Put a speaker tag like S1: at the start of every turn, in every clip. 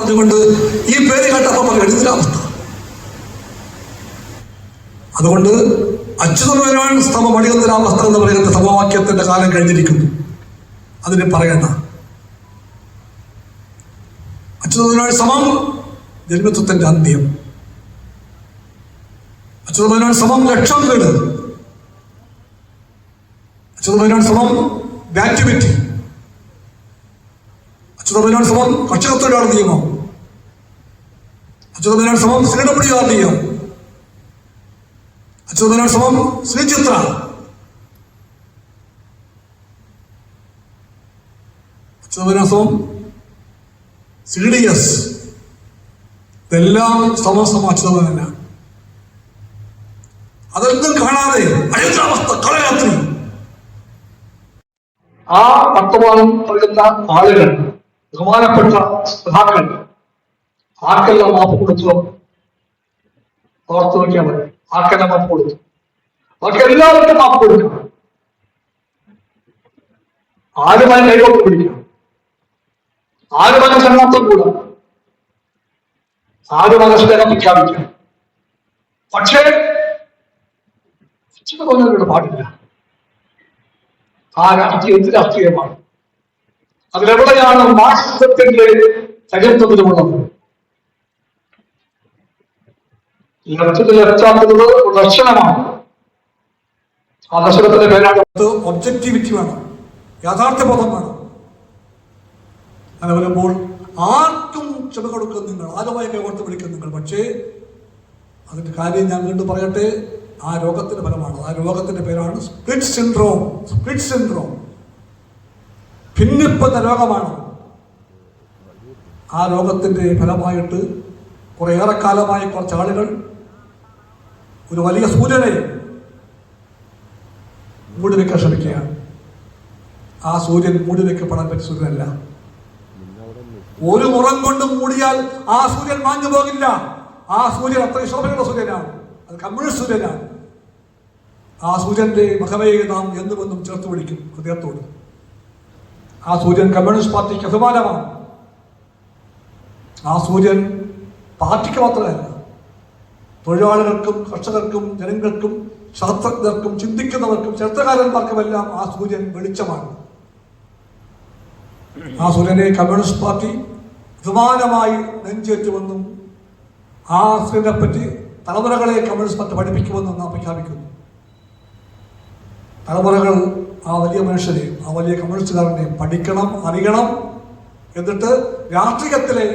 S1: അതുകൊണ്ട് ഈ പേര് കേട്ടപ്പോൾ എഴുതിരാവസ്ഥ. അതുകൊണ്ട് അച്യുതമേനോൻ സ്തമം അടിയന്തരാവസ്ഥ എന്ന് പറയുന്ന സമവാക്യത്തിന്റെ കാലം കഴിഞ്ഞിരിക്കുന്നു. അതിന് പറയണ്ട. അച്യുതമേനോൻ സമം ജന്മത്വത്തിന്റെ അന്ത്യം. അച്യുതമേനോൻ സമം ലക്ഷം കേട്. അച്യുതമേനോൻ സമം ബാക്ടിവിറ്റി. അച്യുതമേനോൻ സമം കർഷകത്തൊഴിലാളി നിയമം. അച്യുതമേനോൻ സമം ശ്രീഡബ്ല്യുആർ നിയമം. അച്യുതമേനോൻ സമം ശ്രീചിത്ര. അച്യുതമേനോൻ സമം CDS. ഇതെല്ലാം സമം അച്യുതമേനോന. അതൊന്നും കാണാതെ അടിയന്തരാവസ്ഥ കളരാത്രി ആ വർത്തമാനം പറയുന്ന ആളുകൾ, ബഹുമാനപ്പെട്ട സഖാക്കൾ ആർക്കെല്ലാം മാപ്പ് കൊടുത്തോ ഓർത്ത് നോക്കിയാൽ മതി. ആർക്കെല്ലാം മാപ്പ് കൊടുത്തു? അവർക്ക് എല്ലാവർക്കും മാപ്പ് കൊടുക്കണം. ആരുമായി കൈകോട്ട് പിടിക്കണം. ആരുമായി ചങ്ങാത്തം കൂടാം. ആരുമായി സ്നേഹം പ്രഖ്യാപിക്കണം. പക്ഷേ അച്യുതമേനോനോട് പാടില്ല. ആ രാഷ്ട്രീയം എന്ത് രാഷ്ട്രീയമാണ്? അതിലെവിടെയാണ് മാർക്സിസത്തിന്റെ ചരിത്രത്തിലുള്ളത്? ലക്ഷ്യത്തിലെത്താത്തത് ഒരു ദർശനമാണ്. ആ ദർശനത്തിന്റെ പേരാണ് ഒബ്ജക്ടിവിറ്റി വേണം, യാഥാർത്ഥ്യബോധം വേണം. അങ്ങനെ വരുമ്പോൾ ആർക്കും ക്ഷമ കൊടുക്കും നിങ്ങൾ, ആരുമായി കൈകോർത്ത് വിളിക്കും നിങ്ങൾ. പക്ഷേ അതിന്റെ കാര്യം ഞാൻ വീണ്ടും പറയട്ടെ, ആ രോഗത്തിന്റെ ഫലമാണ്. ആ രോഗത്തിന്റെ പേരാണ് സ്പ്ലിറ്റ് സിൻഡ്രോം. സ്പ്ലിറ്റ് സിൻഡ്രോം ഭിന്നിപ്പെന്ന രോഗമാണ്. ആ രോഗത്തിന്റെ ഫലമായിട്ട് കുറേയേറെ കാലമായി കുറച്ച് ആളുകൾ ഒരു വലിയ സൂര്യനെ മൂടി വെക്കാൻ ശ്രമിക്കുകയാണ്. ആ സൂര്യൻ മൂടി വെക്കപ്പെടാൻ പറ്റിയ സൂര്യനല്ല. ഒരു മുറം കൊണ്ട് മൂടിയാൽ ആ സൂര്യൻ മാഞ്ഞു പോകില്ല. ആ സൂര്യൻ അത്രയും ശോഭയുള്ള സൂര്യനാണ്. അത് കമ്മ്യൂണിസ്റ്റ് സൂര്യനാണ്. ആ സൂര്യന്റെ മഹമയെ നാം എന്നുമെന്നും ചേർത്ത് പിടിക്കും ഹൃദയത്തോട്. ആ സൂര്യൻ കമ്മ്യൂണിസ്റ്റ് പാർട്ടിക്ക് അഭിമാനമാണ്. ആ സൂര്യൻ പാർട്ടിക്ക് മാത്രമല്ല, തൊഴിലാളികൾക്കും കർഷകർക്കും ജനങ്ങൾക്കും ശാസ്ത്രജ്ഞർക്കും ചിന്തിക്കുന്നവർക്കും ചരിത്രകാരന്മാർക്കുമെല്ലാം ആ സൂര്യൻ വെളിച്ചമാണ്. ആ സൂര്യനെ കമ്മ്യൂണിസ്റ്റ് പാർട്ടി അഭിമാനമായി നെഞ്ചേറ്റുമെന്നും ആ സൂര്യനെ പറ്റി തലമുറകളെ കമ്മ്യൂണിസ്റ്റ് പാർട്ടി പഠിപ്പിക്കുമെന്നും നാം പ്രഖ്യാപിക്കുന്നു. തലമുറകൾ ആ വലിയ മനുഷ്യനെ, ആ വലിയ കമ്മ്യൂണിസ്റ്റുകാരനെ പഠിക്കണം, അറിയണം. എന്നിട്ട് രാഷ്ട്രീയത്തിലെ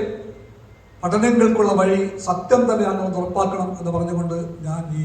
S1: പഠനങ്ങൾക്കുള്ള വഴി സത്യം തന്നെയാണെന്ന് ഉറപ്പാക്കണം എന്ന് പറഞ്ഞുകൊണ്ട് ഞാൻ ഈ